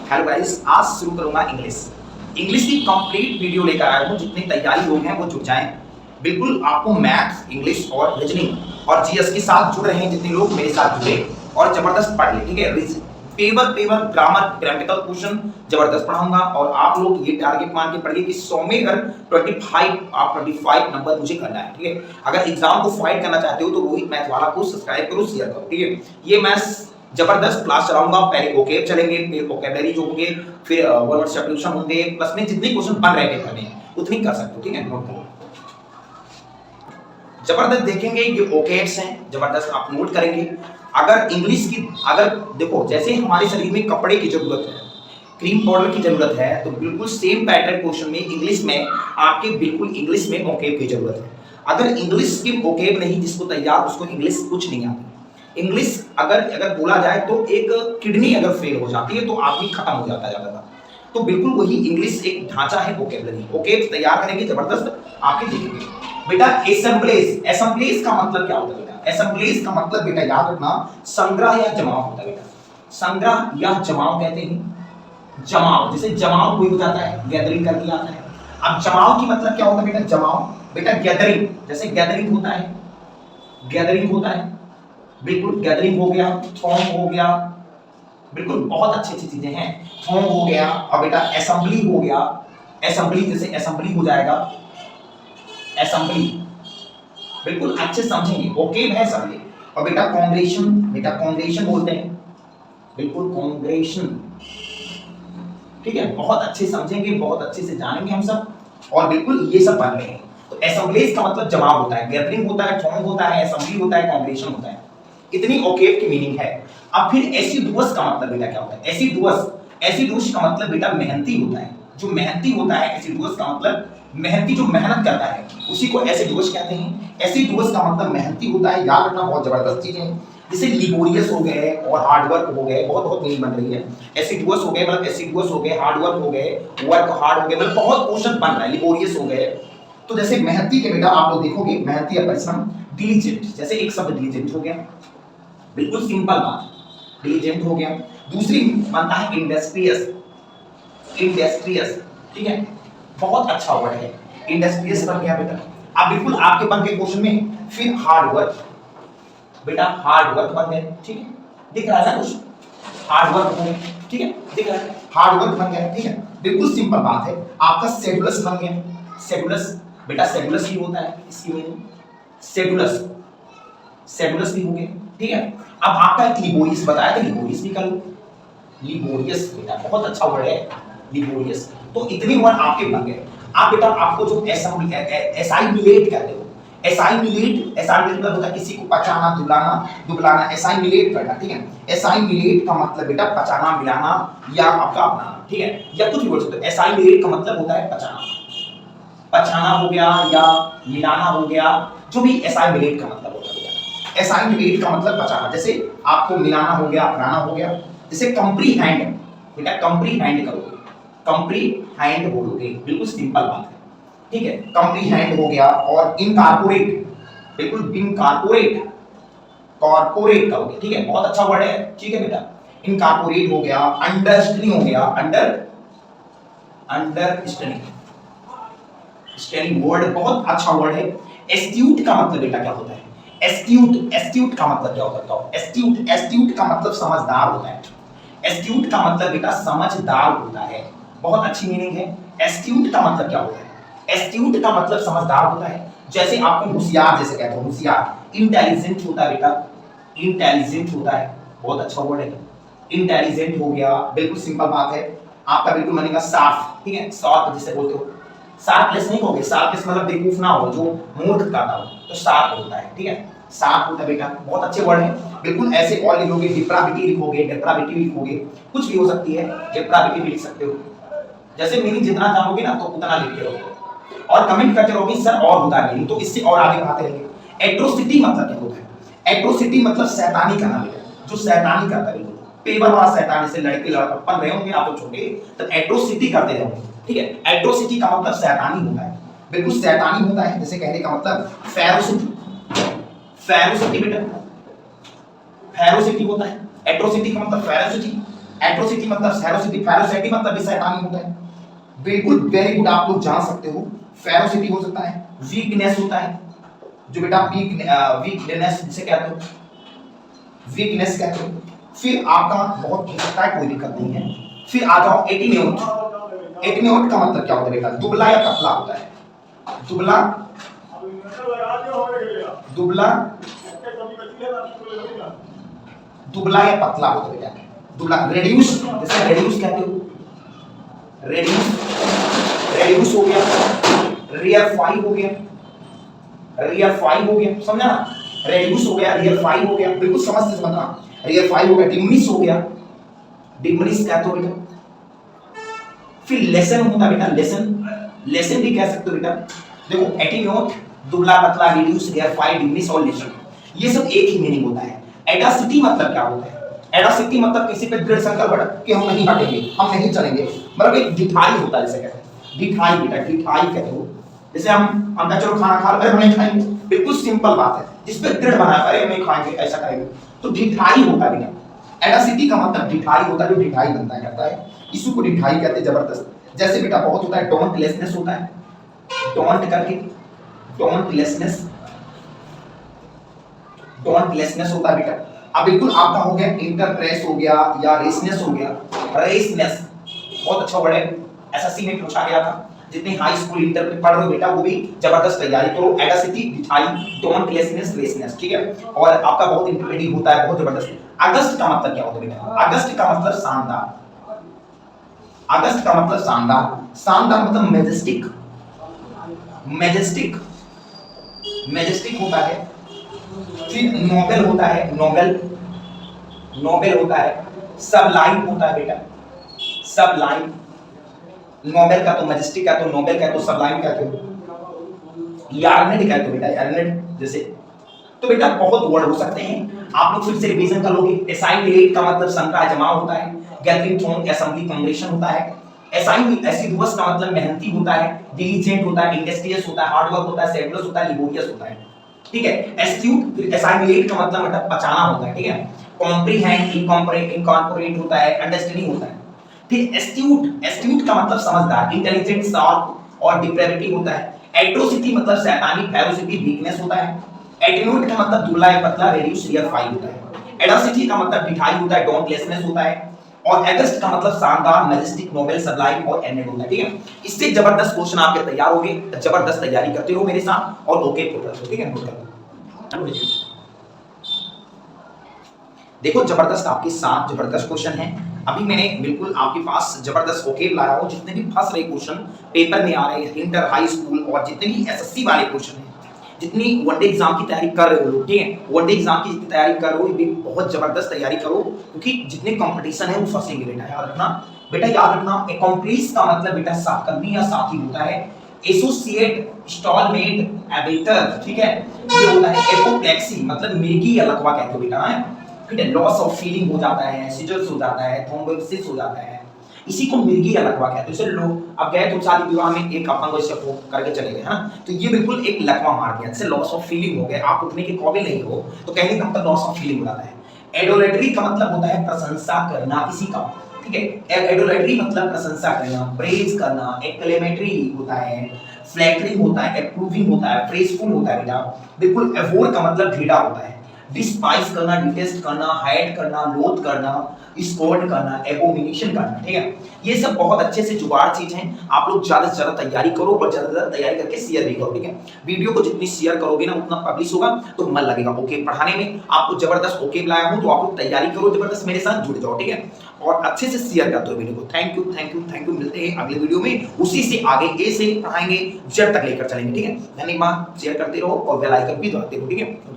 Hello guys, आज शुरू करूंगा इंग्लिश। इंग्लिश की कंप्लीट वीडियो लेकर आया हूं। जितने तैयारी लोग हैं वो जुट जाएं। बिल्कुल आपको मैथ्स, इंग्लिश और रीजनिंग और जीएस के साथ जुड़ रहे हैं जितने लोग मेरे साथ जुड़े और जबरदस्त पढ़ ले। ठीक है, paper paper grammar grammatical question जबरदस्त पढ़ाऊंगा और आप लोग ये टारगेट मान के पढ़िए कि 100 में अगर 25 नंबर मुझे करना है। ठीक है, अगर एग्जाम को फाइट करना चाहते हो तो रोहित मैथ वाला को सब्सक्राइब करो, शेयर करो। ठीक है, ये मैथ्स जबरदस्त क्लास चलाऊंगा। पहले वोकैब चलेंगे, फिर वोकैबुलरी जो होंगे, फिर वन वर्ड सब्स्टिट्यूशन होंगे, प्लस में जितने क्वेश्चन बन रहे पेपर में उतनी कर सकते हो। ठीक है, नोट करो। जबरदस्त देखेंगे, ये वोकैब्स हैं, जबरदस्त आप नोट करेंगे। अगर इंग्लिश की अगर देखो, जैसे हमारे शरीर में कपड़े की जरूरत है, क्रीम पाउडर की जरूरत है, तो बिल्कुल सेम पैटर्न क्वेश्चन में इंग्लिश में आपके बिल्कुल इंग्लिश में वोकैब की जरूरत है। अगर इंग्लिश की वोकैब नहीं जिसको तैयार, उसको इंग्लिश कुछ नहीं आती। इंग्लिश अगर बोला जाए तो एक किडनी अगर फेल हो जाती है तो आदमी खत्म हो जाता है ज्यादातर। तो बिल्कुल वही इंग्लिश एक ढांचा है वोकैबुलरी। वोकैब तैयार करेंगे जबरदस्त आपके देखेंगे। बेटा असेंबलीज, असेंबलीज का मतलब क्या होता है बेटा? असेंबलीज का मतलब बेटा याद रखना, संग्रह या जमाव होता है बेटा। संग्रह या जमाव कहते हैं। जमाव जैसे जमाव कोई हो जाता है, गैदरिंग करके आता है। अब जमाव की मतलब क्या होता है बेटा? जमाव बेटा गैदरिंग, जैसे गैदरिंग होता है, गैदरिंग होता है, बिल्कुल गैदरिंग हो गया, फॉर्म हो गया, बिल्कुल बहुत अच्छी अच्छी चीजें हैं। फॉर्म हो गया और बेटा असेंबली हो गया। असेंबली जैसे असेंबली हो जाएगा, असेंबली बिल्कुल अच्छे समझेंगे। वोकैब है असेंबली। और बेटा कांग्रेशन, बेटा कांग्रेशन बोलते हैं, बिल्कुल कांग्रेशन। ठीक है, बहुत अच्छे समझेंगे, बहुत अच्छे से जानेंगे हम सब और बिल्कुल ये सब पढ़ रहे हैं। तो असेंबलीज का मतलब जमाव होता है, गैदरिंग होता है, फॉर्म होता है, असेंबली होता है, कांग्रेशन होता है। इतनी वोकैब की मीनिंग है। अब फिर एसिडुअस का मतलब बेटा क्या होता है? एसिडुअस, एसिडुअस का मतलब बेटा मेहनती होता है। जो मेहनती होता है, एसिडुअस का मतलब मेहनती, जो मेहनत करता है उसी को एसिडुअस कहते हैं। एसिडुअस का मतलब मेहनती होता है। याद रखना, बहुत जबरदस्त चीजें हैं। जैसे लिबोरियस हो गए और हार्डवर्क हो गए, बहुत बहुत मीनिंग बन रही है। एसिडुअस हो गए मतलब एसिडुअस हो गए, हार्डवर्क हो गए, वर्क हार्ड हो गए, मतलब बहुत क्वेश्चन बन रहा है। लिबोरियस हो गए तो जैसे मेहनती के बेटा आप लोग देखोगे, मेहनती या परिश्रम। डिलीजेंट, जैसे एक शब्द डिलीजेंट हो गया, बिल्कुल सिंपल बात, डिलीजेंट हो गया। दूसरी बनता है इंडस्ट्रियस, इंडस्ट्रियस। ठीक है, बहुत अच्छा वर्ड है, इंडस्ट्रियस बन गया बेटा। अब बिल्कुल आपके बन के क्वेश्चन में फिर हार्ड वर्क, बेटा हार्ड वर्क बन गए। ठीक है, दिख रहा है ना कुछ? हार्ड वर्क हो गया, ठीक है, दिख रहा है, हार्ड वर्क बन गया। ठीक है, बिल्कुल सिंपल बात है। आपका शेड्यूलस बन गया। शेड्यूलस बेटा, शेड्यूलस ही होता है इसकी मीनिंग, शेड्यूलस, शेड्यूलस भी हो गया। ठीक है, अब आपका एक लिबोरियस बताया था, लिबोरियस भी कर लो। लिबोरियस बेटा बहुत अच्छा वर्ड है, लिबोरियस। तो इतने वर्ड आपके बन गए। आप बेटा आपको जो एसाइमिलेट कहते हो, एसाइमिलेट, एसाइमिलेट मतलब होता है किसी को पचाना, दुलाना, दुबलाना, एसाइमिलेट करना। ठीक है, एसाइमिलेट का मतलब बेटा पचाना, मिलाना या आपका अपनाना। ठीक है, या कुछ भी बोल सकते हो। एसाइमिलेट का मतलब होता है पचाना, पचाना हो गया या मिलाना हो गया, जो भी एसाइमिलेट का मतलब होता है। एसाइमिलेट का मतलब पचाना, जैसे आपको मिलाना हो गया, अपनाना हो गया। जैसे कंप्रीहेंड, बेटा कंप्रीहेंड करोगे, कंप्रीहेंड बोलोगे, बिल्कुल सिंपल बात है। ठीक है, कंप्रीहेंड हो गया। और इनकॉर्पोरेट, बिल्कुल इनकॉर्पोरेट, कॉर्पोरेट करोगे। ठीक है, बहुत अच्छा वर्ड है। ठीक है बेटा, इनकॉर्पोरेट हो गया। अंडरस्टैंडिंग हो गया, अंडरस्टैंडिंग, स्टैंडिंग वर्ड बहुत अच्छा वर्ड है। एस्ट्यूट का मतलब बेटा क्या होता है? एस्ट्यूट, एस्ट्यूट का मतलब क्या होता है? एस्ट्यूट, एस्ट्यूट का मतलब समझदार होता है। एस्ट्यूट का मतलब बेटा समझदार होता है, बहुत अच्छी मीनिंग है। एस्ट्यूट का मतलब क्या होता है? एस्ट्यूट का मतलब समझदार होता है। जैसे आपको होशियार जैसे कहते हो, होशियार। इंटेलिजेंट होता है बेटा, इंटेलिजेंट होता है, बहुत अच्छा वर्ड है। इंटेलिजेंट हो गया, बिल्कुल सिंपल बात है। आपका बिल्कुल बनेगा शार्प। ठीक है, शार्प जिसे बोलते हो, शार्पलेस नहीं कहोगे, शार्पलेस मतलब बेवकूफ ना हो, जो मूर्ख करता हो, तो शार्प होता है। ठीक है, शार्प होता है बेटा, बहुत अच्छे वर्ड है। बिल्कुल ऐसे और लिखोगे, डिप्राविटी लिखोगे, डेप्राविटी लिखोगे, कुछ भी हो सकती है, डेप्राविटी भी लिख सकते हो। जैसे मीनिंग जितना जानोगे ना तो उतना लिखते रहोगे और कमेंट करते रहोगे सर और होता है मीनिंग, तो इससे और आगे बढ़ाते रहेंगे। एट्रोसिटी मतलब क्या होता है? एट्रोसिटी मतलब शैतानी करना बेटा, जो शैतानी करता है, बिल्कुल पेवर वाला शैतान। जैसे लड़के लड़का पढ़ रहे होंगे आप लोग छोटे, तो एट्रोसिटी करते रहोगे। ठीक है, एट्रोसिटी का मतलब शैतानी होता है, बिल्कुल शैतानी होता है। जैसे कहने का मतलब फेरोसिटी, फेरोसिटी बेटा, फेरोसिटी होता है। एट्रोसिटी का मतलब फेरोसिटी, एट्रोसिटी मतलब फेरोसिटी, फेरोसिटी मतलब भी शैतानी होता है। बिल्कुल वेरी गुड, आप लोग जान सकते हो। फेरोसिटी हो सकता है, वीकनेस होता है, जो बेटा वीकनेस जिसे कहते हो, वीकनेस कहते हो। फिर आपका बहुत हो सकता है, कोई दिक्कत नहीं है। फिर आ जाओ एटीन्यूट। एटीन्यूट का मतलब क्या होता है बेटा? दुबला या पतला होता है। दुबला, दुबला, दुबला या पतला होता है बेटा। दुबला, रेड्यूस, जैसे रेड्यूस कहते हो, रेड्यूस, रेड्यूस हो गया, रेयरफाई हो गया, रेयरफाई हो गया, समझा ना? रेड्यूस हो गया, रेयरफाई हो गया, बिल्कुल समझ से समझना। रेयरफाई हो गया, डिमिनिश हो गया, डिमिनिश कहते हो बेटा। फिर लेसन होता बेटा, लेसन, लेसन भी कह सकते हो बेटा। देखो एटीन्यूट, दुबला पतला, रिड्यूस, रेयरफाई, डिमिनिश और लेसन, ये सब एक ही मीनिंग होता है। एडासिटी मतलब क्या होता है? एडासिटी मतलब किसी पे दृढ़ संकल्प कि हम नहीं हटेंगे, हम नहीं चलेंगे, मतलब एक ढिठाई होता है, जैसे कहते हैं ढिठाई बेटा, ढिठाई कहते हो। जैसे हम कहते चलो खाना खा लो, हम नहीं खाएंगे, बिल्कुल सिंपल बात है, जिस पे दृढ़ बना है, अरे नहीं खाएंगे, ऐसा करेंगे, तो ढिठाई होता है बेटा। एडासिटी का मतलब ढिठाई होता है, जो ढिठाई बनता है करता है, इसी को ढिठाई कहते हैं, जबरदस्त। जैसे बेटा बहुत होता है डोंटलेसनेस होता है, डोंट करके, डोंटलेसनेस, डोंटलेसनेस होता है बेटा। अब बिल्कुल आपका हो गया इंटरप्रेस हो गया या रेसनेस हो गया। रेसनेस बहुत अच्छा वर्ड है, एसएससी में पूछा गया था। जितने हाई स्कूल इंटर में पढ़ रहे हो बेटा, वो भी जबरदस्त तैयारी करो। एडासिटी, ढिठाई, डोंटलेसनेस, रेसनेस, ठीक है। और आपका बहुत इंटरप्रेटिव होता है, बहुत जबरदस्त। अगस्त का मतलब क्या होता है बेटा? अगस्त का मतलब शानदार, अगस्त का मतलब शानदार, शानदार मतलब मैजेस्टिक, मैजेस्टिक, मैजेस्टिक होता है। फिर नोबेल होता है, नोबेल, नोबेल होता है। सबलाइन होता है बेटा, सबलाइन। नोबेल का तो मैजेस्टिक का तो नोबेल का तो सबलाइन कहते हो, यार्नेट कहते हो बेटा, यार्नेट जैसे। तो बेटा बहुत वर्ड हो सकते हैं, आप लोग फिर से रिवीजन कर लोगे। एसाइलेट का मतलब संघ का जमाव होता है। गैदरिंग थ्रोन, असेंबली, कांग्रेशन होता है। एसिडुअस का मतलब मेहनती होता है, डिलिजेंट होता है, इंडस्ट्रियस होता है, हार्ड वर्क होता है, सेडुलस होता है, लिबोरियस होता है, ठीक है। एस्ट्यूट, एसाइलेट का मतलब बेटा पचाना होता है, ठीक है। कॉम्प्रिहेंड, इनकॉर्पोरेट होता है, अंडरस्टैंडिंग होता है। फिर एस्ट्यूट, एस्ट्यूट का मतलब समझदार, इंटेलिजेंट, शार्प और डिप्रेविटी होता है। एट्रोसिटी मतलब शैतानी, फेरोसिटी वीकनेस होता है। एटीन्यूट का मतलब दुबला या पतला, रेड्यूस, रेयरफाई होता है। एडासिटी का मतलब ढिठाई होता है, डोंटलेसनेस होता है। और अगस्त का मतलब शानदार, मैजेस्टिक, नोबेल, सबलाइन और एनेड होता है, ठीक है। इससे जबरदस्त क्वेश्चन आपके तैयार होंगे, जबरदस्त तैयारी करते रहो मेरे साथ और ओके पोर्टल, ठीक है। नोट कर देखो, जबरदस्त आपके साथ जबरदस्त क्वेश्चन है। अभी मैंने बिल्कुल आपके पास जबरदस्त ओके लाया हूं। जितने भी फंस रहे क्वेश्चन पेपर में आ रहे हैं, इंटर, हाई स्कूल और जितने भी एसएससी वाले क्वेश्चन हैं, जितनी वनडे एग्जाम की तैयारी कर रहे हो लोग, ठीक है, वनडे एग्जाम की जितनी तैयारी कर रहे हो, ये बहुत जबरदस्त तैयारी करो, क्योंकि जितने कंपटीशन है वो फंसेंगे बेटा, याद रखना। बेटा याद रखना, अकॉम्प्लिस का मतलब बेटा सहकर्मी या साथी होता है। एसोसिएट, स्टॉलमेट, एबेटर, ठीक है, ये होता है। एपोप्लेक्सी मतलब मिर्गी या लकवा कहते हो बेटा, है, ठीक है। लॉस ऑफ फीलिंग हो जाता है, सीजर्स हो जाता है, थ्रोम्बोसिस हो जाता है, इसी को मिर्गी या लकवा कहते हैं। जैसे लोग अब गए तुम शादी विवाह में, एक अपन को इससे करके चले गए, है ना, तो ये बिल्कुल एक लकवा मार दिया, जैसे लॉस ऑफ फीलिंग हो गए, आप उठने के काबिल नहीं हो, तो कहने का मतलब लॉस ऑफ फीलिंग हो जाता है। एडोलेटरी का मतलब होता है प्रशंसा करना किसी का, ठीक है। एडोलेटरी मतलब प्रशंसा करना, प्रेज करना। एक्लेमेटरी होता है, फ्लैटरिंग होता है, अप्रूविंग होता है, प्रेजफुल होता है बेटा। बिल्कुल एवोर का मतलब घृणा होता है। डिस्पाइस करना, डिटेस्ट करना, हाइड करना, लोथ करना, स्कॉर्ड करना, एबोमिनेशन करना, ठीक है। ये सब बहुत अच्छे से जुगाड़ चीज हैं। आप लोग ज्यादा से ज्यादा तैयारी करो और ज्यादा से ज्यादा तैयारी करके शेयर भी करो, ठीक है। वीडियो को जितनी शेयर करोगे ना उतना पब्लिश होगा, तो मन लगेगा ओके पढ़ाने में। आपको जबरदस्त ओके लाया हूं, तो आप लोग तैयारी करो, जबरदस्त मेरे साथ जुड़ जाओ, ठीक है। और अच्छे से शेयर कर दो वीडियो को। Thank you, thank you, thank you. मिलते हैं अगले वीडियो में, उसी से आगे ए से पढ़ाएंगे, जेड तक लेकर चलेंगे, ठीक है। धन्यवाद। शेयर करते रहो और बेल आइकन भी दबाते रहो, ठीक है।